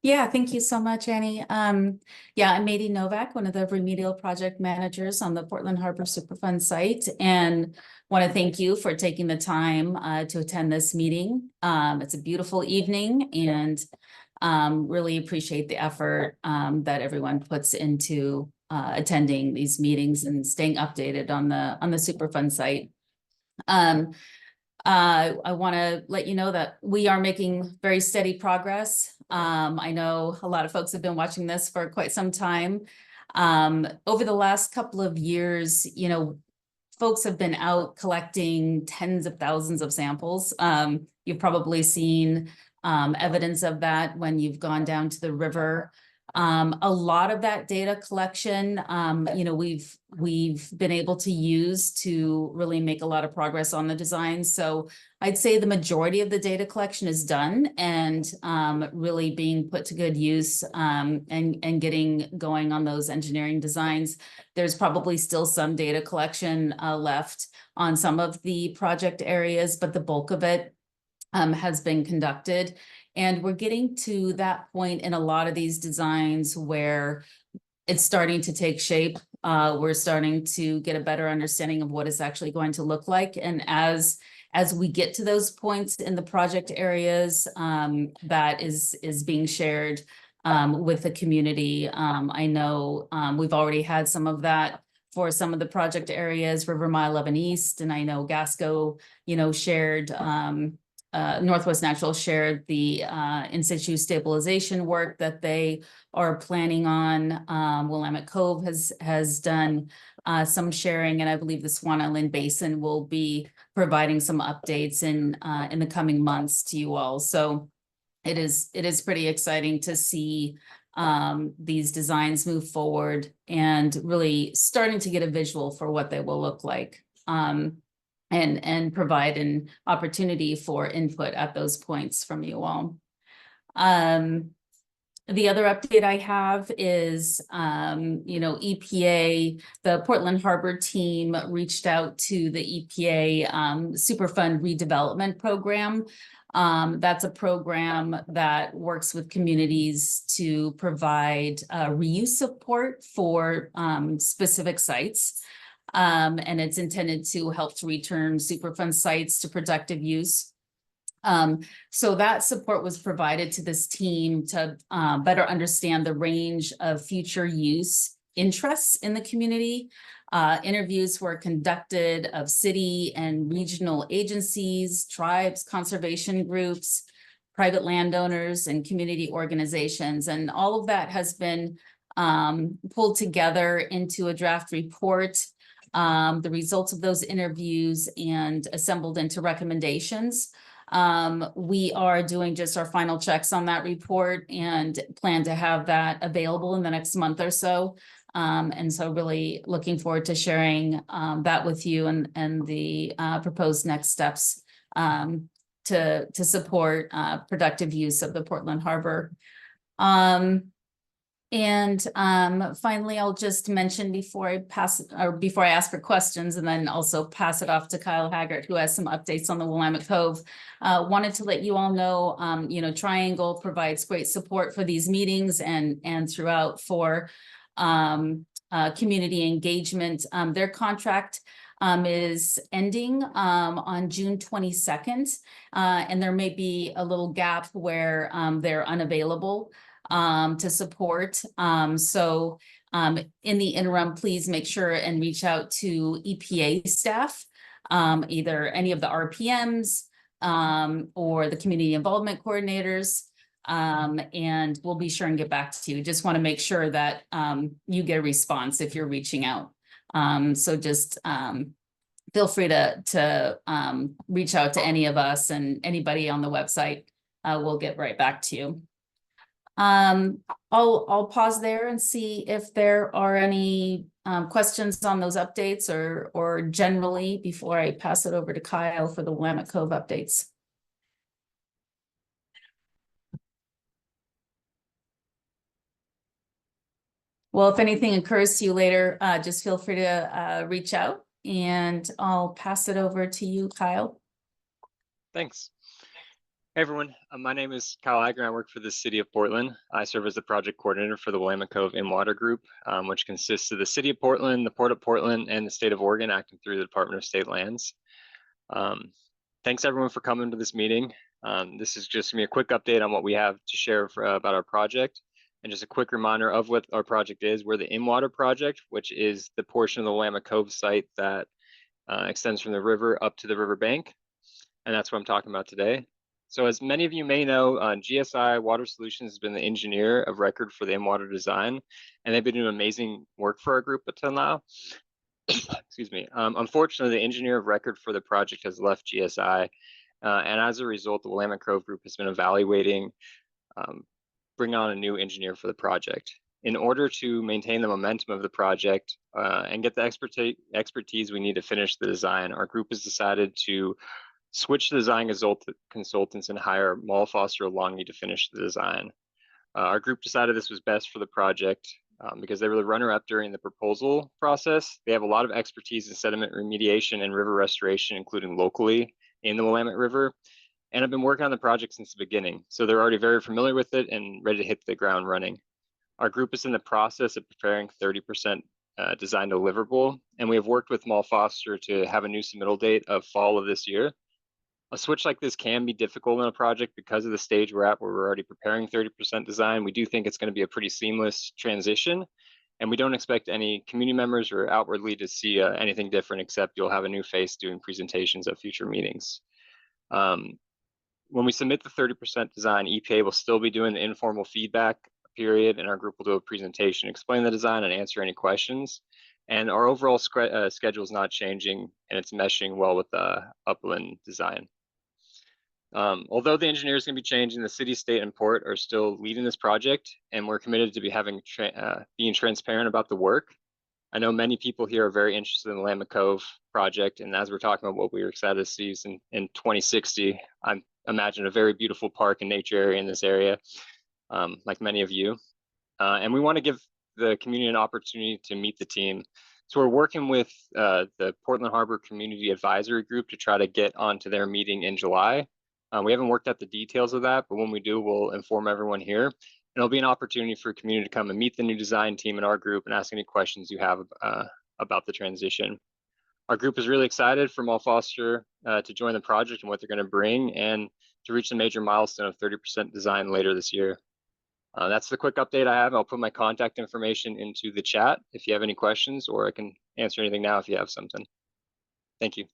Yeah, thank you so much, Annie. Yeah, I'm Mady Novak, one of the remedial project managers on the Portland Harbor Superfund site, and want to thank you for taking the time to attend this meeting. It's a beautiful evening, and really appreciate the effort that everyone puts into attending these meetings and staying updated on the Superfund site. I want to let you know that we are making very steady progress. I know a lot of folks have been watching this for quite some time. Over the last couple of years, folks have been out collecting tens of thousands of samples. You've probably seen evidence of that when you've gone down to the river. A lot of that data collection, we've been able to use to really make a lot of progress on the design. So I'd say the majority of the data collection is done and really being put to good use and getting going on those engineering designs. There's probably still some data collection left on some of the project areas, but the bulk of it has been conducted. And we're getting to that point in a lot of these designs where it's starting to take shape. We're starting to get a better understanding of what it's actually going to look like. And as we get to those points in the project areas, that is being shared with the community. I know we've already had some of that for some of the project areas, River Mile 11 East, and I know Gasco, shared Northwest Natural shared the in situ stabilization work that they are planning on. Willamette Cove has done some sharing, and I believe the Swan Island Basin will be providing some updates in the coming months to you all. So it is pretty exciting to see these designs move forward and really starting to get a visual for what they will look like. And provide an opportunity for input at those points from you all. The other update I have is, EPA, the Portland Harbor team reached out to the EPA Superfund redevelopment program. That's a program that works with communities to provide reuse support for specific sites. And it's intended to help to return Superfund sites to productive use. So that support was provided to this team to better understand the range of future use interests in the community. Interviews were conducted of city and regional agencies, tribes, conservation groups, private landowners, and community organizations. And all of that has been pulled together into a draft report. The results of those interviews and assembled into recommendations. We are doing just our final checks on that report and plan to have that available in the next month or so. And so really looking forward to sharing that with you and the proposed next steps to support productive use of the Portland Harbor. And finally, I'll just mention before I ask for questions and then also pass it off to Kyle Haggart, who has some updates on the Willamette Cove. Wanted to let you all know, Triangle provides great support for these meetings and throughout for community engagement. Their contract is ending on June 22nd, and there may be a little gap where they're unavailable to support. So in the interim, please make sure and reach out to EPA staff, either any of the RPMs or the community involvement coordinators, and we'll be sure and get back to you. Just want to make sure that you get a response if you're reaching out. So just feel free to reach out to any of us, and anybody on the website will get right back to you. I'll pause there and see if there are any questions on those updates or generally before I pass it over to Kyle for the Willamette Cove updates. Well, if anything occurs to you later, just feel free to reach out, and I'll pass it over to you, Kyle. Thanks. Hey everyone, my name is Kyle Hager. I work for the City of Portland. I serve as the project coordinator for the Willamette Cove In-Water Group, which consists of the City of Portland, the Port of Portland, and the State of Oregon, acting through the Department of State Lands. Thanks everyone for coming to this meeting. This is just going to be a quick update on what we have to share about our project, and just a quick reminder of what our project is. We're the In-Water Project, which is the portion of the Willamette Cove site that extends from the river up to the riverbank, and that's what I'm talking about today. So as many of you may know, GSI Water Solutions has been the engineer of record for the in-water design, and they've been doing amazing work for our group until now. Excuse me. Unfortunately, the engineer of record for the project has left GSI, and as a result, the Willamette Cove Group has been evaluating bringing on a new engineer for the project. In order to maintain the momentum of the project and get the expertise we need to finish the design, our group has decided to switch the design consultants and hire Mull Foster Longy to finish the design. Our group decided this was best for the project because they were the runner-up during the proposal process. They have a lot of expertise in sediment remediation and river restoration, including locally in the Willamette River, and have been working on the project since the beginning. So they're already very familiar with it and ready to hit the ground running. Our group is in the process of preparing 30% design deliverable, and we have worked with Mull Foster to have a new submittal date of fall of this year. A switch like this can be difficult in a project because of the stage we're at, where we're already preparing 30% design. We do think it's going to be a pretty seamless transition, and we don't expect any community members or outwardly to see anything different, except you'll have a new face doing presentations at future meetings. When we submit the 30% design, EPA will still be doing the informal feedback period, and our group will do a presentation, explain the design, and answer any questions. And our overall schedule is not changing, and it's meshing well with the upland design. Although the engineer is going to be changing, the city, state, and port are still leading this project, and we're committed to being transparent about the work. I know many people here are very interested in the Willamette Cove project, and as we're talking about what we were excited to see in 2060, I imagine a very beautiful park and nature area in this area, like many of you. And we want to give the community an opportunity to meet the team. So we're working with the Portland Harbor Community Advisory Group to try to get onto their meeting in July. We haven't worked out the details of that, but when we do, we'll inform everyone here. And it'll be an opportunity for community to come and meet the new design team in our group and ask any questions you have about the transition. Our group is really excited for Mull Foster to join the project and what they're going to bring, and to reach the major milestone of 30% design later this year. That's the quick update I have. I'll put my contact information into the chat if you have any questions, or I can answer anything now if you have something. Thank you.